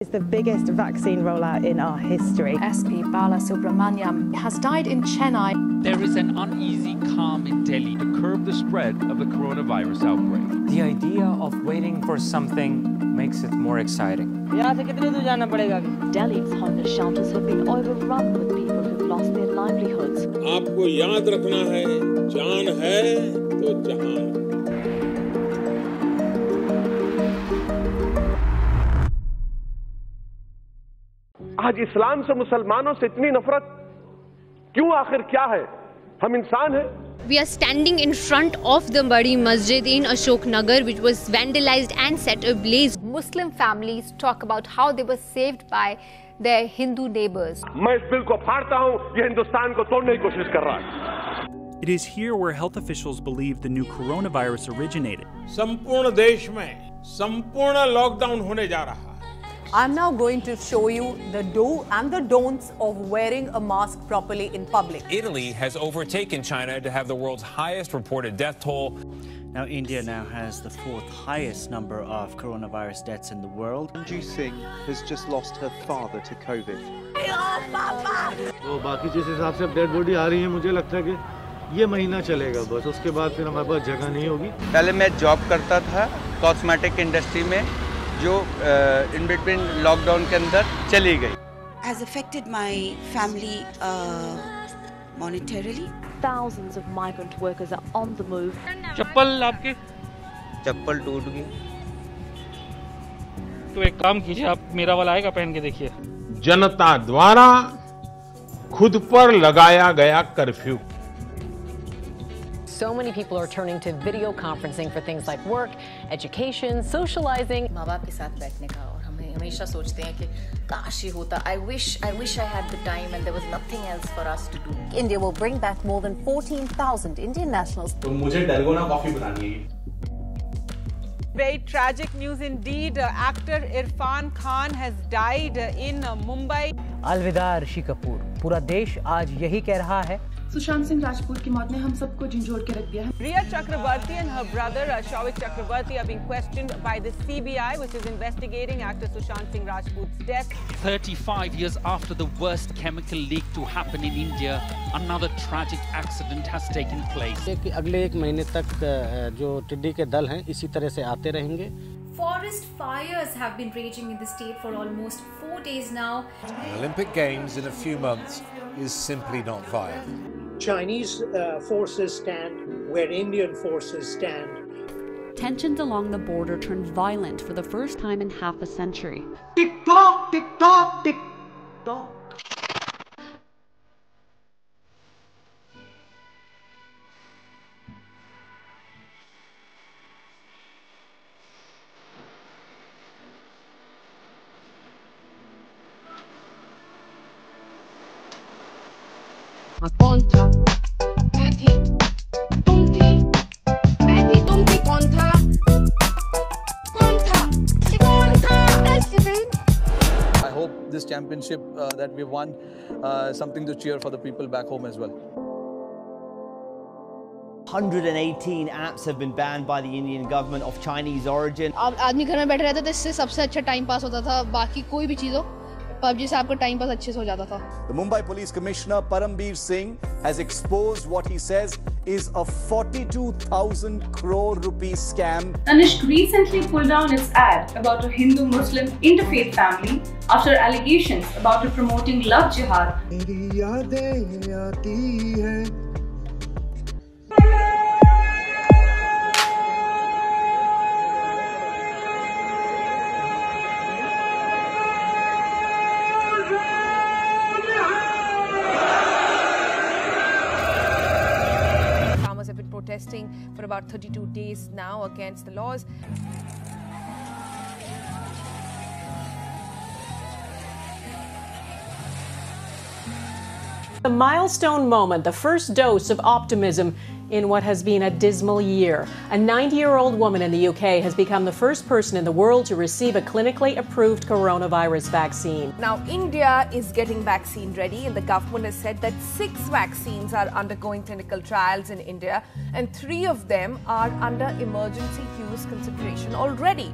It's the biggest vaccine rollout in our history. SP Balasubramaniam has died in Chennai. There is an uneasy calm in Delhi to curb the spread of the coronavirus outbreak. The idea of waiting for something makes it more exciting. Delhi's homeless shelters have been overrun with people who've lost their livelihoods. आपको याद रखना है, जान है तो जहान। आज इस्लाम से मुसलमानों से इतनी नफरत क्यों? आखिर क्या है? हम इंसान हैं। We are standing in front of the Badi Masjid in Ashok Nagar, which was vandalized and set ablaze. Muslim families talk about how they were saved by their Hindu neighbors. मैं इस बिल को फाड़ता हूं, ये हिंदुस्तान को तोड़ने की कोशिश कर रहा है। It is here where health officials believe the new coronavirus originated. संपूर्ण देश में संपूर्ण लॉकडाउन होने जा रहा है। I'm now going to show you the do and the don'ts of wearing a mask properly in public. Italy has overtaken China to have the world's highest reported death toll. Now, India now has the 4th highest number of coronavirus deaths in the world. Manju Singh has just lost her father to COVID. तो बाकी जिस हिसाब से dead body आ रही है, मुझे लगता है कि ये महीना चलेगा बस, उसके बाद फिर हमारे पास जगह नहीं होगी। पहले मैं जॉब करता था कॉस्मेटिक इंडस्ट्री में, जो इन बिटवीन लॉकडाउन के अंदर चली गई। Has affected my family monetarily. Thousands of migrant workers are on the move. चप्पल आपके? चप्पल टूट गई। तो एक काम कीजिए, आप मेरा वाला आएगा, पहन के देखिए। जनता द्वारा खुद पर लगाया गया curfew. So many people are turning to video conferencing for things like work, education, socializing. माँ बाप के साथ बैठने का, और हम हमेशा सोचते हैं कि काश ये होता. I wish I had the time and there was nothing else for us to do. India will bring back more than 14,000 Indian nationals. तो मुझे डलगोना कॉफी बनानी है। Very tragic news indeed. Actor Irfan Khan has died in Mumbai. अलविदा ऋषि कपूर। पूरा देश आज यही कह रहा है। सुशांत सिंह राजपूत की मौत ने हम सबको झंझोड़ के रख दिया है। Rhea Chakrabarti and her brother Shouvik Chakrabarti are being questioned by the CBI, which is investigating actor Sushant Singh Rajput's death. 35 years after the worst chemical leak to happen in India, another tragic accident has taken place. अगले एक महीने तक जो टिड्डी के दल हैं इसी तरह से आते रहेंगे। Forest fires have been raging in the state for almost 4 days now. The Olympic Games in a few months is simply not viable. Chinese forces stand where Indian forces stand. Tensions along the border turned violent for the first time in half a century. Tick tock, tick tock, tick tock. Contra, Patty, Tumti, Patty, Tumti, Contra, Contra, Contra, I hope this championship that we won is something to cheer for the people back home as well. 118 apps have been banned by the Indian government of Chinese origin. अब आदमी घर में बैठे रहता था, इससे सबसे अच्छा टाइम पास होता था, बाकी कोई भी चीज़ हो PUBG से आपका टाइम पास अच्छे से हो जाता था। The Mumbai Police Commissioner Parambir Singh has exposed what he says is a 42,000 crore rupee scam. Tanishq recently pulled down its ad about a Hindu-Muslim interfaith family after allegations about it promoting love jihad. Protesting for about 32 days now against the laws. A milestone moment, the first dose of optimism in what has been a dismal year. A 90-year-old woman in the UK has become the first person in the world to receive a clinically approved coronavirus vaccine. Now, India is getting vaccine ready, and the government has said that 6 vaccines are undergoing clinical trials in India, and 3 of them are under emergency use consideration already.